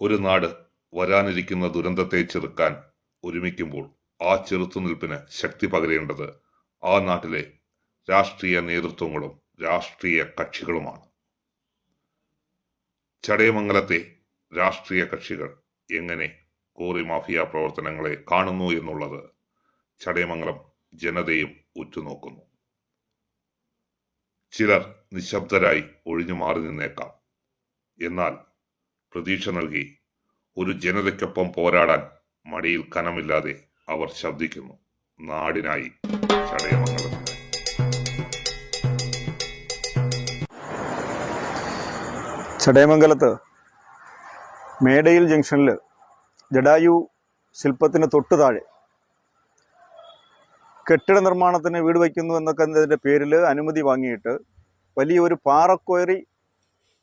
ഒരു നാട് വരാനിരിക്കുന്ന ദുരന്തത്തെ ചെറുക്കാൻ ഒരുമിക്കുമ്പോൾ ആ ചെറുത്തുനിൽപ്പിന് ശക്തി പകരേണ്ടത് ആ നാട്ടിലെ രാഷ്ട്രീയ നേതൃത്വങ്ങളും രാഷ്ട്രീയ കക്ഷികളുമാണ്. ചടയമംഗലത്തെ രാഷ്ട്രീയ കക്ഷികൾ എങ്ങനെ കോറി മാഫിയ പ്രവർത്തനങ്ങളെ കാണുന്നു എന്നുള്ളത് ചടയമംഗലം ജനതയും ഉറ്റുനോക്കുന്നു. ചിലർ നിശബ്ദരായി ഒഴിഞ്ഞു മാറി നിന്നേക്കാം. എന്നാൽ പ്രതീക്ഷ നൽകി ഒരു ജനതയ്ക്കൊപ്പം പോരാടാൻ മടിയിൽ കനമില്ലാതെ അവർ ശബ്ദിക്കുന്നു. നാടിനായി, ചടയമംഗലത്തിനായി. ചടയമംഗലത്ത് മേടയിൽ ജംഗ്ഷനിൽ ജഡായു ശില്പത്തിന് തൊട്ടു താഴെ കെട്ടിട നിർമ്മാണത്തിന് വീട് വയ്ക്കുന്നു എന്നതിൻ്റെ പേരിൽ അനുമതി വാങ്ങിയിട്ട് വലിയൊരു പാറക്വയറി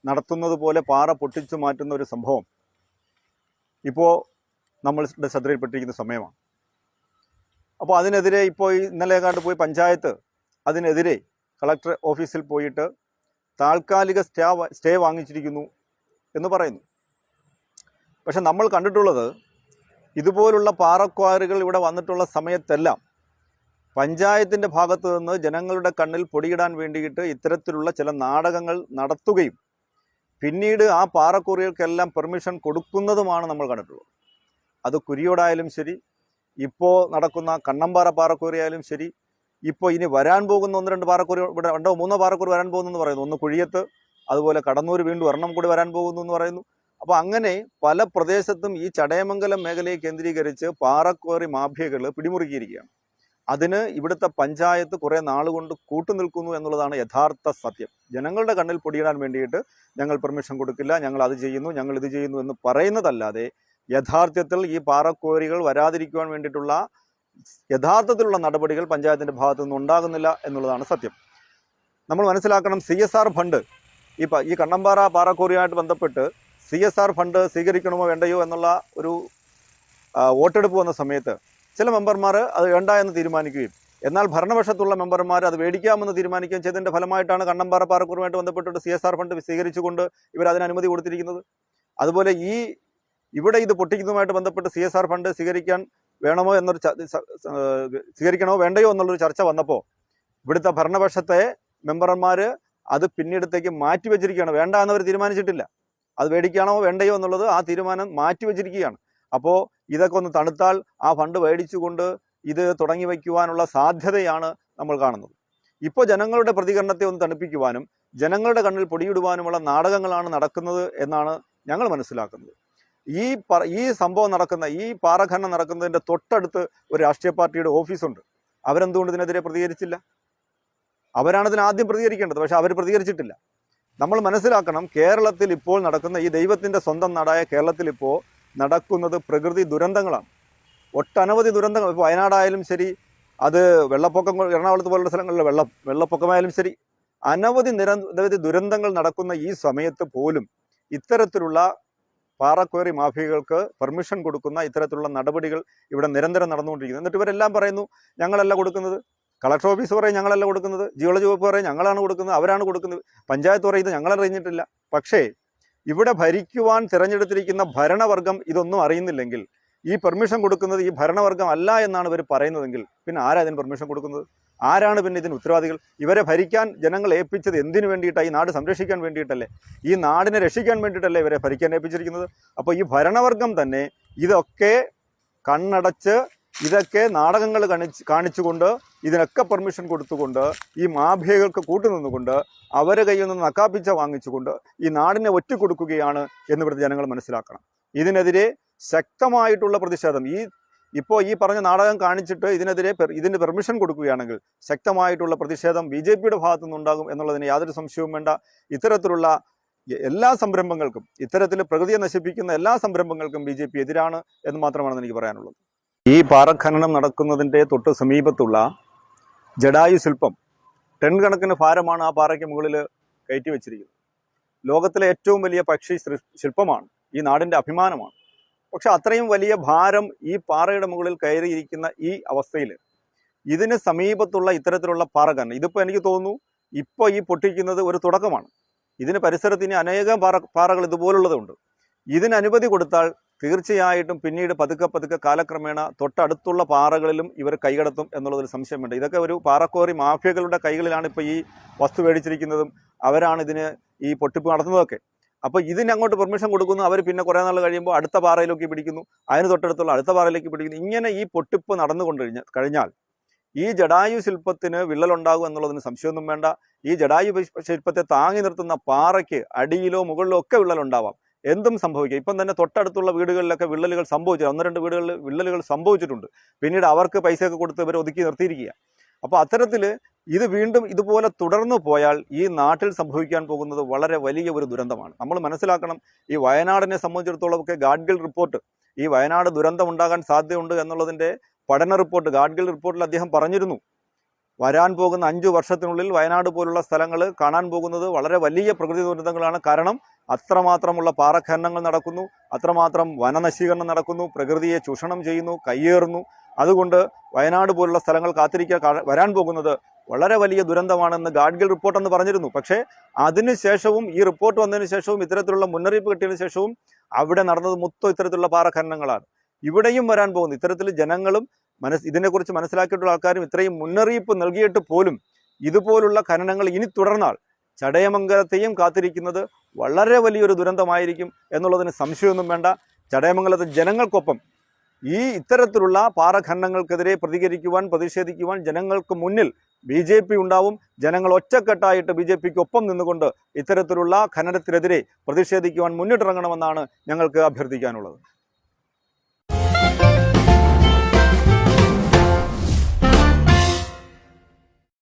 നടത്തുന്നത് പോലെ പാറ പൊട്ടിച്ചു മാറ്റുന്ന ഒരു സംഭവം ഇപ്പോൾ നമ്മളുടെ ശ്രദ്ധയിൽപ്പെട്ടിരിക്കുന്ന സമയമാണ്. അപ്പോൾ അതിനെതിരെ ഇപ്പോൾ ഇന്നലെ പോയി പഞ്ചായത്ത് അതിനെതിരെ കളക്ടർ ഓഫീസിൽ പോയിട്ട് താൽക്കാലിക സ്റ്റേ വാങ്ങിച്ചിരിക്കുന്നു എന്ന് പറയുന്നു. പക്ഷെ നമ്മൾ കണ്ടിട്ടുള്ളത് ഇതുപോലുള്ള പാറക്വാറികൾ ഇവിടെ വന്നിട്ടുള്ള സമയത്തെല്ലാം പഞ്ചായത്തിൻ്റെ ഭാഗത്തു നിന്ന് ജനങ്ങളുടെ കണ്ണിൽ പൊടിയിടാൻ വേണ്ടിയിട്ട് ഇത്തരത്തിലുള്ള ചില നാടകങ്ങൾ നടത്തുകയും പിന്നീട് ആ പാറക്വാറികൾക്കെല്ലാം പെർമിഷൻ കൊടുക്കുന്നതുമാണ് നമ്മൾ കണ്ടിട്ടുള്ളത്. അത് കുരിയോടായാലും ശരി, ഇപ്പോൾ നടക്കുന്ന കണ്ണമ്പാറ പാറക്വാറി ആയാലും ശരി, ഇപ്പോൾ ഇനി വരാൻ പോകുന്ന 1-2 പാറക്വാറി, ഇവിടെ 2-3 പാറക്വാറി വരാൻ പോകുന്നു എന്ന് പറയുന്നു. ഒന്ന് കുഴിയത്ത്, അതുപോലെ കടന്നൂർ വീണ്ടും ഒരെണ്ണം കൂടി വരാൻ പോകുന്നു എന്ന് പറയുന്നു. അപ്പോൾ അങ്ങനെ പല പ്രദേശത്തും ഈ ചടയമംഗലം മേഖലയെ കേന്ദ്രീകരിച്ച് പാറക്വാറി മാഫിയകൾ പിടിമുറുക്കിയിരിക്കുകയാണ്. അതിന് ഇവിടുത്തെ പഞ്ചായത്ത് കുറേ നാളുകൊണ്ട് കൂട്ടുനിൽക്കുന്നു എന്നുള്ളതാണ് യഥാർത്ഥ സത്യം. ജനങ്ങളുടെ കണ്ണിൽ പൊടിയിടാൻ വേണ്ടിയിട്ട് ഞങ്ങൾ പെർമിഷൻ കൊടുക്കില്ല, ഞങ്ങൾ അത് ചെയ്യുന്നു, ഞങ്ങൾ ഇത് ചെയ്യുന്നു എന്ന് പറയുന്നതല്ലാതെ യഥാർത്ഥത്തിൽ ഈ പാറക്വാറികൾ വരാതിരിക്കുവാൻ വേണ്ടിയിട്ടുള്ള യഥാർത്ഥത്തിലുള്ള നടപടികൾ പഞ്ചായത്തിൻ്റെ ഭാഗത്തു നിന്ന് ഉണ്ടാകുന്നില്ല എന്നുള്ളതാണ് സത്യം. നമ്മൾ മനസ്സിലാക്കണം, CSR ഫണ്ട് ഈ കണ്ണമ്പാറ പാറക്വാറിയുമായിട്ട് ബന്ധപ്പെട്ട് CSR ഫണ്ട് സ്വീകരിക്കണമോ വേണ്ടയോ എന്നുള്ള ഒരു വോട്ടെടുപ്പ് വന്ന സമയത്ത് ചില മെമ്പർമാർ അത് വേണ്ട എന്ന് തീരുമാനിക്കുകയും എന്നാൽ ഭരണപക്ഷത്തുള്ള മെമ്പർമാർ അത് മേടിക്കാമെന്ന് തീരുമാനിക്കുകയും ചെയ്തതിൻ്റെ ഫലമായിട്ടാണ് കണ്ണമ്പാറ പാറക്വാറിയുമായിട്ട് ബന്ധപ്പെട്ടിട്ട് CSR ഫണ്ട് സ്വീകരിച്ചുകൊണ്ട് ഇവർ അതിന് അനുമതി കൊടുത്തിരിക്കുന്നത്. അതുപോലെ ഇവിടെ ഇത് പൊട്ടിക്കുന്നതുമായിട്ട് ബന്ധപ്പെട്ട് CSR ഫണ്ട് സ്വീകരിക്കണമോ വേണ്ടയോ എന്നുള്ളൊരു ചർച്ച വന്നപ്പോൾ ഇവിടുത്തെ ഭരണപക്ഷത്തെ മെമ്പർമാർ അത് പിന്നീടത്തേക്ക് മാറ്റിവെച്ചിരിക്കുകയാണ്. വേണ്ട എന്നവർ തീരുമാനിച്ചിട്ടില്ല. അത് മേടിക്കണമോ വേണ്ടയോ എന്നുള്ളത് ആ തീരുമാനം മാറ്റിവെച്ചിരിക്കുകയാണ്. അപ്പോൾ ഇതൊക്കെ ഒന്ന് തണുത്താൽ ആ ഫണ്ട് മേടിച്ചുകൊണ്ട് ഇത് തുടങ്ങി വയ്ക്കുവാനുള്ള സാധ്യതയാണ് നമ്മൾ കാണുന്നത്. ഇപ്പോൾ ജനങ്ങളുടെ പ്രതികരണത്തെ ഒന്ന് തണുപ്പിക്കുവാനും ജനങ്ങളുടെ കണ്ണിൽ പൊടിയിടുവാനുമുള്ള നാടകങ്ങളാണ് നടക്കുന്നത് എന്നാണ് ഞങ്ങൾ മനസ്സിലാക്കുന്നത്. ഈ സംഭവം ഈ പാറഖനനം നടക്കുന്നതിൻ്റെ തൊട്ടടുത്ത് ഒരു രാഷ്ട്രീയ പാർട്ടിയുടെ ഓഫീസുണ്ട്. അവരെന്തുകൊണ്ട് ഇതിനെതിരെ പ്രതികരിച്ചില്ല? അവരാണ് ഇതിന് ആദ്യം പ്രതികരിക്കേണ്ടത്. പക്ഷെ അവർ പ്രതികരിച്ചിട്ടില്ല. നമ്മൾ മനസ്സിലാക്കണം, കേരളത്തിൽ ഇപ്പോൾ നടക്കുന്ന ഈ ദൈവത്തിൻ്റെ സ്വന്തം നാടായ കേരളത്തിൽ ഇപ്പോൾ നടക്കുന്നത് പ്രകൃതി ദുരന്തങ്ങളാണ്. ഒട്ടനവധി ദുരന്തങ്ങൾ. ഇപ്പോൾ വയനാടായാലും ശരി, അത് വെള്ളപ്പൊക്കം, എറണാകുളത്ത് പോലുള്ള സ്ഥലങ്ങളിലെ വെള്ളപ്പൊക്കമായാലും ശരി, നിരവധി ദുരന്തങ്ങൾ നടക്കുന്ന ഈ സമയത്ത് പോലും ഇത്തരത്തിലുള്ള പാറക്വാറി മാഫിയകൾക്ക് പെർമിഷൻ കൊടുക്കുന്ന ഇത്തരത്തിലുള്ള നടപടികൾ ഇവിടെ നിരന്തരം നടന്നുകൊണ്ടിരിക്കുന്നു. എന്നിട്ട് ഇവരെല്ലാം പറയുന്നു ഞങ്ങളല്ല കൊടുക്കുന്നത്, കളക്ടർ ഓഫീസ് പറയും ഞങ്ങളല്ല കൊടുക്കുന്നത്, ജിയോളജി വകുപ്പ് പറയും ഞങ്ങളാണ് കൊടുക്കുന്നത്, അവരാണ് കൊടുക്കുന്നത്, പഞ്ചായത്ത് പറയുന്നത് ഞങ്ങളറിഞ്ഞിട്ടില്ല. പക്ഷേ ഇവിടെ ഭരിക്കുവാൻ തിരഞ്ഞെടുത്തിരിക്കുന്ന ഭരണവർഗം ഇതൊന്നും അറിയുന്നില്ലെങ്കിൽ, ഈ പെർമിഷൻ കൊടുക്കുന്നത് ഈ ഭരണവർഗം അല്ല എന്നാണ് ഇവർ പറയുന്നതെങ്കിൽ പിന്നെ ആരാ ഇതിന് പെർമിഷൻ കൊടുക്കുന്നത്? ആരാണ് പിന്നെ ഇതിന് ഉത്തരവാദികൾ? ഇവരെ ഭരിക്കാൻ ജനങ്ങൾ ഏൽപ്പിച്ചത് എന്തിനു വേണ്ടിയിട്ടാണ്? ഈ നാട് സംരക്ഷിക്കാൻ വേണ്ടിയിട്ടല്ലേ, ഈ നാടിനെ രക്ഷിക്കാൻ വേണ്ടിയിട്ടല്ലേ ഇവരെ ഭരിക്കാൻ ഏൽപ്പിച്ചിരിക്കുന്നത്? അപ്പോൾ ഈ ഭരണവർഗം തന്നെ ഇതൊക്കെ കണ്ണടച്ച് ഇതൊക്കെ നാടകങ്ങൾ കാണിച്ചുകൊണ്ട് ഇതിനൊക്കെ പെർമിഷൻ കൊടുത്തുകൊണ്ട് ഈ മാഫിയകൾക്ക് കൂട്ടുനിന്നുകൊണ്ട് അവരെ കയ്യിൽ നിന്ന് നക്കാപ്പിച്ച വാങ്ങിച്ചുകൊണ്ട് ഈ നാടിനെ ഒറ്റിക്കൊടുക്കുകയാണ് എന്നിവിടുത്തെ ജനങ്ങൾ മനസ്സിലാക്കണം. ഇതിനെതിരെ ശക്തമായിട്ടുള്ള പ്രതിഷേധം ഇപ്പോൾ ഈ പറഞ്ഞ നാടകം കാണിച്ചിട്ട് ഇതിന് പെർമിഷൻ കൊടുക്കുകയാണെങ്കിൽ ശക്തമായിട്ടുള്ള പ്രതിഷേധം BJPയുടെ ഭാഗത്തു നിന്നുണ്ടാകും എന്നുള്ളതിന് യാതൊരു സംശയവും വേണ്ട. ഇത്തരത്തിലുള്ള എല്ലാ സംരംഭങ്ങൾക്കും, ഇത്തരത്തിൽ പ്രകൃതിയെ നശിപ്പിക്കുന്ന എല്ലാ സംരംഭങ്ങൾക്കും BJP എതിരാണ് എന്ന് മാത്രമാണ് എനിക്ക് പറയാനുള്ളത്. ഈ പാറഖനനം നടക്കുന്നതിൻ്റെ തൊട്ട് സമീപത്തുള്ള ജഡായു ശില്പം ടൺ കണക്കിന് ഭാരമാണ് ആ പാറയ്ക്ക് മുകളിൽ കയറ്റി വെച്ചിരിക്കുന്നത്. ലോകത്തിലെ ഏറ്റവും വലിയ പക്ഷി ശില്പമാണ്, ഈ നാടിൻ്റെ അഭിമാനമാണ്. പക്ഷെ അത്രയും വലിയ ഭാരം ഈ പാറയുടെ മുകളിൽ കയറിയിരിക്കുന്ന ഈ അവസ്ഥയിൽ ഇതിന് സമീപത്തുള്ള ഇത്തരത്തിലുള്ള പാറഖനനം, ഇതിപ്പോൾ എനിക്ക് തോന്നുന്നു ഇപ്പോൾ ഈ പൊട്ടിക്കുന്നത് ഒരു തുടക്കമാണ്. ഇതിന് പരിസരത്ത് ഇനി അനേകം പാറകൾ ഇതുപോലുള്ളതുണ്ട്. ഇതിന് അനുമതി കൊടുത്താൽ തീർച്ചയായിട്ടും പിന്നീട് പതുക്കെ പതുക്കെ കാലക്രമേണ തൊട്ടടുത്തുള്ള പാറകളിലും ഇവർ കൈകടത്തും എന്നുള്ളതൊരു സംശയമുണ്ട്. ഇതൊക്കെ ഒരു പാറക്കോറി മാഫിയകളുടെ കൈകളിലാണ് ഇപ്പോൾ ഈ വസ്തു മേടിച്ചിരിക്കുന്നതും അവരാണ് ഇതിന് ഈ പൊട്ടിപ്പ് നടത്തുന്നതൊക്കെ. അപ്പോൾ ഇതിന് അങ്ങോട്ട് പെർമിഷൻ കൊടുക്കുന്നു, അവർ പിന്നെ കുറേ നാൾ കഴിയുമ്പോൾ അടുത്ത പാറയിലേക്ക് പിടിക്കുന്നു, അതിന് തൊട്ടടുത്തുള്ള അടുത്ത പാറയിലേക്ക് പിടിക്കുന്നു. ഇങ്ങനെ ഈ പൊട്ടിപ്പ് നടന്നുകൊണ്ട് കഴിഞ്ഞാൽ ഈ ജടായു ശില്പത്തിന് വിള്ളലുണ്ടാകും എന്നുള്ളതിന് സംശയമൊന്നും വേണ്ട. ഈ ജടായു ശില്പത്തെ താങ്ങി നിർത്തുന്ന പാറയ്ക്ക് അടിയിലോ മുകളിലോ ഒക്കെ വിള്ളലുണ്ടാവാം, എന്തും സംഭവിക്കാം. ഇപ്പം തന്നെ തൊട്ടടുത്തുള്ള വീടുകളിലൊക്കെ വിള്ളലുകൾ സംഭവിച്ചു, 1-2 വീടുകളിൽ വിള്ളലുകൾ സംഭവിച്ചിട്ടുണ്ട്. പിന്നീട് അവർക്ക് പൈസയൊക്കെ കൊടുത്ത് ഇവർ ഒതുക്കി നിർത്തിയിരിക്കുക. അപ്പോൾ അത്തരത്തിൽ ഇത് വീണ്ടും ഇതുപോലെ തുടർന്നു പോയാൽ ഈ നാട്ടിൽ സംഭവിക്കാൻ പോകുന്നത് വളരെ വലിയ ഒരു ദുരന്തമാണ്. നമ്മൾ മനസ്സിലാക്കണം, ഈ വയനാടിനെ സംബന്ധിച്ചിടത്തോളം ഒക്കെ ഗാഡ്ഗിൽ റിപ്പോർട്ട്, ഈ വയനാട് ദുരന്തം ഉണ്ടാകാൻ സാധ്യതയുണ്ട് എന്നുള്ളതിൻ്റെ പഠന റിപ്പോർട്ട് ഗാഡ്ഗിൽ റിപ്പോർട്ടിൽ അദ്ദേഹം പറഞ്ഞിരുന്നു. വരാൻ പോകുന്ന 5 വർഷത്തിനുള്ളിൽ വയനാട് പോലുള്ള സ്ഥലങ്ങൾ കാണാൻ പോകുന്നത് വളരെ വലിയ പ്രകൃതി ദുരന്തങ്ങളാണ്. കാരണം അത്രമാത്രമുള്ള പാറഖനനങ്ങൾ നടക്കുന്നു, അത്രമാത്രം വനനശീകരണം നടക്കുന്നു, പ്രകൃതിയെ ചൂഷണം ചെയ്യുന്നു, കയ്യേറുന്നു. അതുകൊണ്ട് വയനാട് പോലുള്ള സ്ഥലങ്ങൾ വരാൻ പോകുന്നത് വളരെ വലിയ ദുരന്തമാണെന്ന് ഗാഡ്ഗിൽ റിപ്പോർട്ടെന്ന് പറഞ്ഞിരുന്നു. പക്ഷേ അതിനുശേഷവും ഈ റിപ്പോർട്ട് വന്നതിന് ശേഷവും ഇത്തരത്തിലുള്ള മുന്നറിയിപ്പ് കിട്ടിയതിനു ശേഷവും അവിടെ നടന്നത് മൊത്തം ഇത്തരത്തിലുള്ള പാറഖനനങ്ങളാണ്. ഇവിടെയും വരാൻ പോകുന്നു. ഇത്തരത്തിൽ ജനങ്ങളും ഇതിനെക്കുറിച്ച് മനസ്സിലാക്കിയിട്ടുള്ള ആൾക്കാരും ഇത്രയും മുന്നറിയിപ്പ് നൽകിയിട്ട് പോലും ഇതുപോലുള്ള ഖനനങ്ങൾ ഇനി തുടർന്നാൽ ചടയമംഗലത്തെയും കാത്തിരിക്കുന്നത് വളരെ വലിയൊരു ദുരന്തമായിരിക്കും എന്നുള്ളതിന് സംശയമൊന്നും വേണ്ട. ചടയമംഗലത്തെ ജനങ്ങൾക്കൊപ്പം ഈ ഇത്തരത്തിലുള്ള പാറഖനനങ്ങൾക്കെതിരെ പ്രതിഷേധിക്കുവാൻ ജനങ്ങൾക്ക് മുന്നിൽ BJP ഉണ്ടാവും. ജനങ്ങൾ ഒറ്റക്കെട്ടായിട്ട് BJPക്ക് ഒപ്പം നിന്നുകൊണ്ട് ഇത്തരത്തിലുള്ള ഖനനത്തിനെതിരെ പ്രതിഷേധിക്കുവാൻ മുന്നിട്ടിറങ്ങണമെന്നാണ് ഞങ്ങൾക്ക് അഭ്യർത്ഥിക്കാനുള്ളത്.